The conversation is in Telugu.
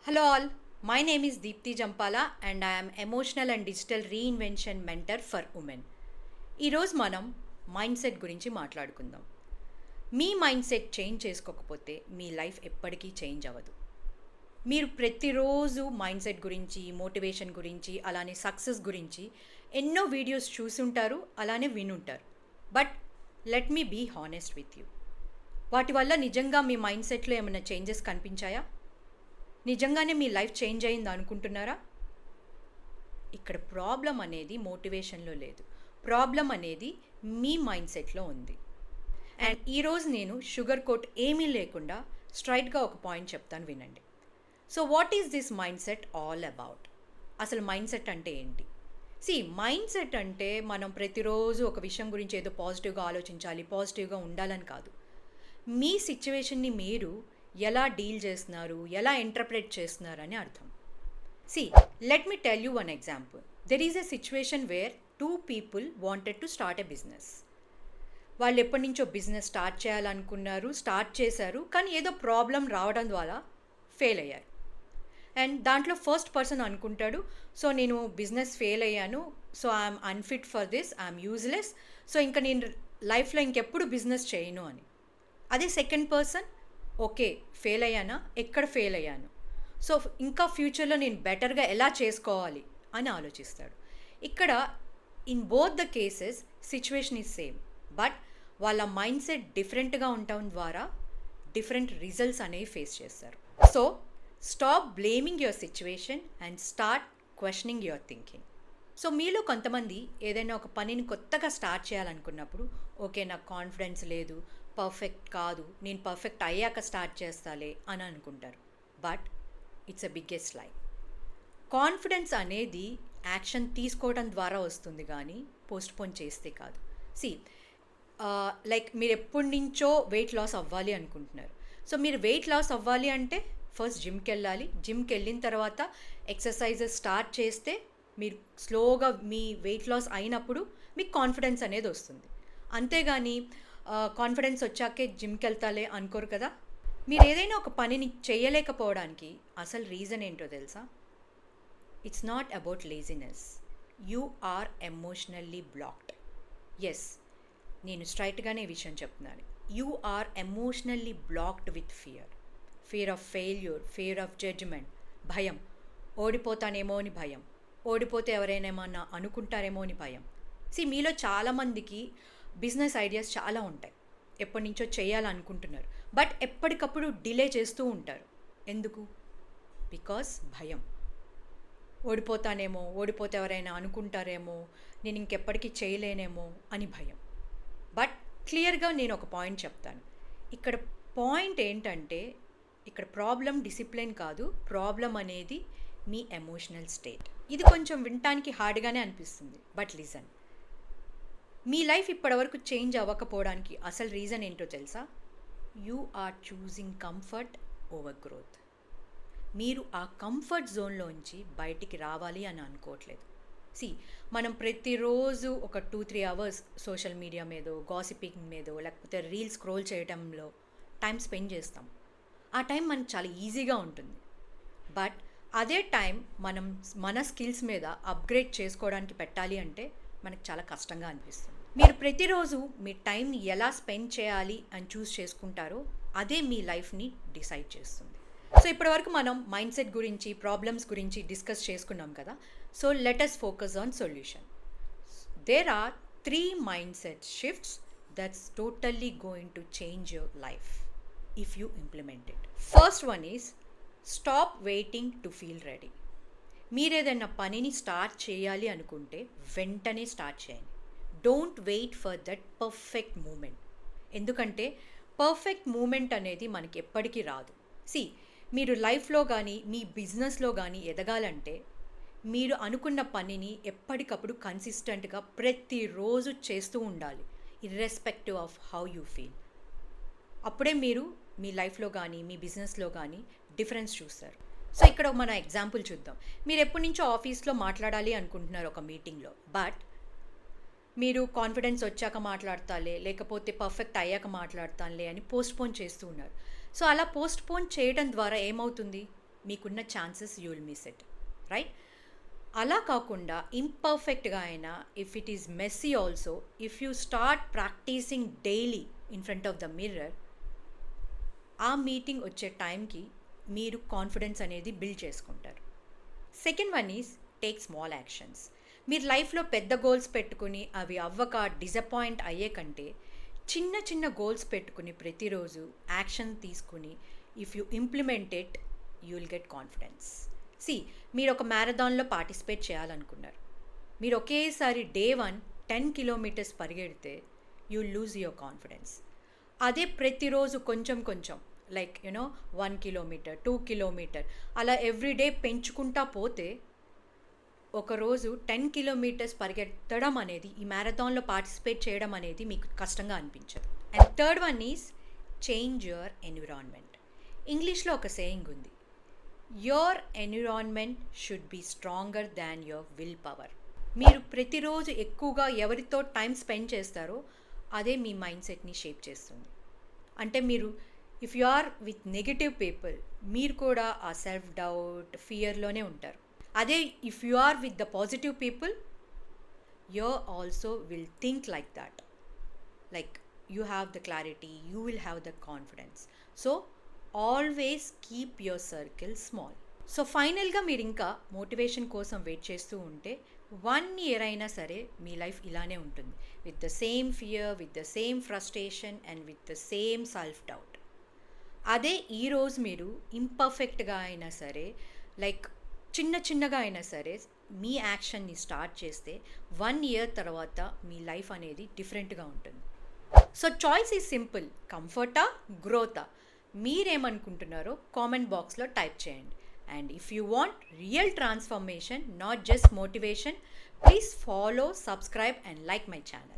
Hello all, my name is Deepthi Jampala and I am Emotional and Digital Reinvention Mentor for Women. ఈరోజు మనం మైండ్ సెట్ గురించి మాట్లాడుకుందాం. మీ మైండ్ సెట్ చేంజ్ చేసుకోకపోతే మీ లైఫ్ ఎప్పటికీ చేంజ్ అవ్వదు. మీరు ప్రతిరోజు మైండ్ సెట్ గురించి, మోటివేషన్ గురించి, అలానే సక్సెస్ గురించి ఎన్నో వీడియోస్ చూసుంటారు, అలానే వినుంటారు. But let me be honest with you. వాటి వల్ల నిజంగా మీ మైండ్ సెట్లో ఏమైనా చేంజెస్ కనిపించాయా? నిజంగానే మీ లైఫ్ చేంజ్ అయింది అనుకుంటున్నారా? ఇక్కడ ప్రాబ్లం అనేది మోటివేషన్లో లేదు, ప్రాబ్లం అనేది మీ మైండ్ సెట్లో ఉంది. అండ్ ఈరోజు నేను షుగర్ కోట్ ఏమీ లేకుండా స్ట్రైట్గా ఒక పాయింట్ చెప్తాను, వినండి. So what is this mind set all about? అసలు మైండ్ సెట్ అంటే ఏంటి? మైండ్ సెట్ అంటే మనం ప్రతిరోజు ఒక విషయం గురించి ఏదో పాజిటివ్గా ఆలోచించాలి, పాజిటివ్గా ఉండాలని కాదు. మీ సిచ్యువేషన్ని మీరు ఎలా డీల్ చేస్తున్నారు, ఎలా ఇంటర్ప్రెట్ చేస్తున్నారు అని అర్థం. Let me tell you one example. There is a situation where two people wanted to start a business. వాళ్ళు ఎప్పటి నుంచో బిజినెస్ స్టార్ట్ చేయాలనుకున్నారు, స్టార్ట్ చేశారు, కానీ ఏదో ప్రాబ్లం రావడం ద్వారా ఫెయిల్ అయ్యారు. అండ్ దాంట్లో ఫస్ట్ పర్సన్ అనుకుంటాడు, సో నేను బిజినెస్ ఫెయిల్ అయ్యాను, so I'm unfit for this, I'm useless, so ఇంకా నేను లైఫ్లో ఇంకెప్పుడు బిజినెస్ చేయను అని. అదే సెకండ్ పర్సన్, ఓకే ఫెయిల్ అయ్యానా, ఎక్కడ ఫెయిల్ అయ్యాను, సో ఇంకా ఫ్యూచర్లో నేను బెటర్గా ఎలా చేసుకోవాలి అని ఆలోచిస్తాడు. ఇక్కడ in both the cases situation is same, but వాళ్ళ మైండ్ సెట్ డిఫరెంట్గా ఉండటం ద్వారా డిఫరెంట్ రిజల్ట్స్ అనేవి ఫేస్ చేస్తారు. So stop blaming your situation and start questioning your thinking. So మీలో కొంతమంది ఏదైనా ఒక పనిని కొత్తగా స్టార్ట్ చేయాలనుకున్నప్పుడు, ఓకే నాకు కాన్ఫిడెన్స్ లేదు, పర్ఫెక్ట్ కాదు, నేను పర్ఫెక్ట్ అయ్యాక స్టార్ట్ చేస్తాలే అని అనుకుంటారు. బట్ ఇట్స్ అ బిగ్గెస్ట్ లై. కాన్ఫిడెన్స్ అనేది యాక్షన్ తీసుకోవడం ద్వారా వస్తుంది, కానీ పోస్ట్పోన్ చేస్తే కాదు. లైక్ మీరు ఎప్పటి నుంచో వెయిట్ లాస్ అవ్వాలి అనుకుంటున్నారు. సో మీరు వెయిట్ లాస్ అవ్వాలి అంటే ఫస్ట్ జిమ్కి వెళ్ళాలి. జిమ్కి వెళ్ళిన తర్వాత ఎక్సర్సైజెస్ స్టార్ట్ చేస్తే మీరు స్లోగా మీ వెయిట్ లాస్ అయినప్పుడు మీకు కాన్ఫిడెన్స్ అనేది వస్తుంది. అంతేగాని కాన్ఫిడెన్స్ వచ్చాకే జిమ్కి వెళ్తాలే అనుకోరు కదా. మీరు ఏదైనా ఒక పనిని చేయలేకపోవడానికి అసలు రీజన్ ఏంటో తెలుసా? It's not about laziness, you are emotionally blocked. Yes, నేను స్ట్రైట్గానే ఈ విషయం చెప్తున్నాను. You are emotionally blocked with fear of failure, fear of judgement, భయం, ఓడిపోతానేమో అని భయం, ఓడిపోతే ఎవరైనా ఏమన్నా అనుకుంటారేమో అని భయం. మీలో చాలామందికి బిజినెస్ ఐడియాస్ చాలా ఉంటాయి, ఎప్పటి నుంచో చేయాలనుకుంటున్నారు, బట్ ఎప్పటికప్పుడు డిలే చేస్తూ ఉంటారు. ఎందుకు? బికాస్ భయం. ఓడిపోతానేమో, ఓడిపోతే ఎవరైనా అనుకుంటారేమో, నేను ఇంకెప్పటికీ చేయలేనేమో అని భయం. బట్ క్లియర్గా నేను ఒక పాయింట్ చెప్తాను. ఇక్కడ పాయింట్ ఏంటంటే, ఇక్కడ ప్రాబ్లం డిసిప్లిన్ కాదు, ప్రాబ్లం అనేది మీ ఎమోషనల్ స్టేట్. ఇది కొంచెం వినటానికి హార్డ్గానే అనిపిస్తుంది, బట్ లిజన్. మీ లైఫ్ ఇప్పటివరకు చేంజ్ అవ్వకపోవడానికి అసలు రీజన్ ఏంటో తెలుసా? You are choosing comfort over growth. మీరు ఆ కంఫర్ట్ జోన్లోంచి బయటికి రావాలి అని అనుకోవట్లేదు. మనం ప్రతిరోజు ఒక 2-3 అవర్స్ సోషల్ మీడియా మీదో, గాసిపింగ్ మీదో, లేకపోతే రీల్స్ స్క్రోల్ చేయడంలో టైం స్పెండ్ చేస్తాం. ఆ టైం మనకు చాలా ఈజీగా ఉంటుంది. బట్ అదే టైం మనం మన స్కిల్స్ మీద అప్గ్రేడ్ చేసుకోవడానికి పెట్టాలి అంటే మనకు చాలా కష్టంగా అనిపిస్తుంది. మీరు ప్రతిరోజు మీ టైంని ఎలా స్పెండ్ చేయాలి అని చూస్ చేసుకుంటారో అదే మీ లైఫ్ని డిసైడ్ చేస్తుంది. సో ఇప్పటివరకు మనం మైండ్ సెట్ గురించి, ప్రాబ్లమ్స్ గురించి డిస్కస్ చేసుకున్నాం కదా. So let us focus on solution. There are 3 mindset shifts that's totally going to change your life if you implement it. First one is stop waiting to feel ready. మీరేదైనా పనిని స్టార్ట్ చేయాలి అనుకుంటే వెంటనే స్టార్ట్ చేయండి. Don't wait for that perfect moment. ఎందుకంటే పర్ఫెక్ట్ మూమెంట్ అనేది మనకి ఎప్పటికీ రాదు. మీరు లైఫ్లో కానీ మీ బిజినెస్లో కానీ ఎదగాలంటే మీరు అనుకున్న పనిని ఎప్పటికప్పుడు కన్సిస్టెంట్గా ప్రతిరోజు చేస్తూ ఉండాలి, irrespective of how you feel. అప్పుడే మీరు మీ లైఫ్లో కానీ మీ బిజినెస్లో కానీ డిఫరెన్స్ చూస్తారు. సో ఇక్కడ మన ఎగ్జాంపుల్ చూద్దాం. మీరు ఎప్పటి నుంచో ఆఫీస్లో మాట్లాడాలి అనుకుంటున్నారు ఒక మీటింగ్లో, బట్ మీరు కాన్ఫిడెన్స్ వచ్చాక మాట్లాడతాలే, లేకపోతే పర్ఫెక్ట్ అయ్యాక మాట్లాడతానులే అని పోస్ట్పోన్ చేస్తూ ఉన్నారు. సో అలా పోస్ట్పోన్ చేయడం ద్వారా ఏమవుతుంది? మీకున్న chances you will miss it, right? అలా కాకుండా ఇంపర్ఫెక్ట్గా అయినా, if it is messy also, if you start practising daily in front of the mirror, ఆ మీటింగ్ వచ్చే టైంకి మీరు కాన్ఫిడెన్స్ అనేది బిల్డ్ చేసుకుంటారు. Second one is take small actions. మీరు లైఫ్లో పెద్ద గోల్స్ పెట్టుకుని అవి అవ్వక డిసప్పాయింట్ అయ్యే కంటే చిన్న చిన్న గోల్స్ పెట్టుకుని ప్రతిరోజు యాక్షన్ తీసుకుని if you implement it, you will get confidence. మీరు ఒక మ్యారథాన్లో పార్టిసిపేట్ చేయాలనుకున్నారు. మీరు ఒకేసారి డే 1 10 కిలోమీటర్స్ పరిగెడితే యూ లూజ్ యువర్ కాన్ఫిడెన్స్. అదే ప్రతిరోజు కొంచెం కొంచెం, లైక్ 1 కిలోమీటర్, 2 కిలోమీటర్ అలా ఎవ్రీడే పెంచుకుంటా పోతే ఒకరోజు 10 కిలోమీటర్స్ పరిగెత్తడం అనేది, ఈ మ్యారథాన్లో పార్టిసిపేట్ చేయడం అనేది మీకు కష్టంగా అనిపించదు. And third one is change your environment. ఇంగ్లీష్లో ఒక సేయింగ్ ఉంది, your environment should be stronger than your will power. మీరు ప్రతిరోజు ఎక్కువగా ఎవరితో టైం స్పెండ్ చేస్తారో అదే మీ మైండ్ సెట్ని షేప్ చేస్తుంది. అంటే మీరు if you are with negative people, మీరు కూడా ఆ సెల్ఫ్ డౌట్, ఫియర్లోనే ఉంటారు. అదే if you are with the positive people, you also will think like that, like you have the clarity, you will have the confidence. So always keep your circle small. So ఫైనల్గా మీరు ఇంకా మోటివేషన్ కోసం వెయిట్ చేస్తూ ఉంటే 1 year అయినా సరే మీ లైఫ్ ఇలానే ఉంటుంది, with the same fear, with the same frustration and with the same self doubt. అదే ఈరోజు మీరు ఇంపర్ఫెక్ట్గా అయినా సరే, లైక్ చిన్న చిన్నగా అయినా సరే మీ యాక్షన్ని స్టార్ట్ చేస్తే 1 year తర్వాత మీ లైఫ్ అనేది డిఫరెంట్గా ఉంటుంది. సో చాయిస్ ఈజ్ సింపుల్, కంఫర్టా, గ్రోతా? మీరేమనుకుంటున్నారో కామెంట్ బాక్స్లో టైప్ చేయండి. And if you want real transformation, not just motivation, please follow, subscribe and like my channel.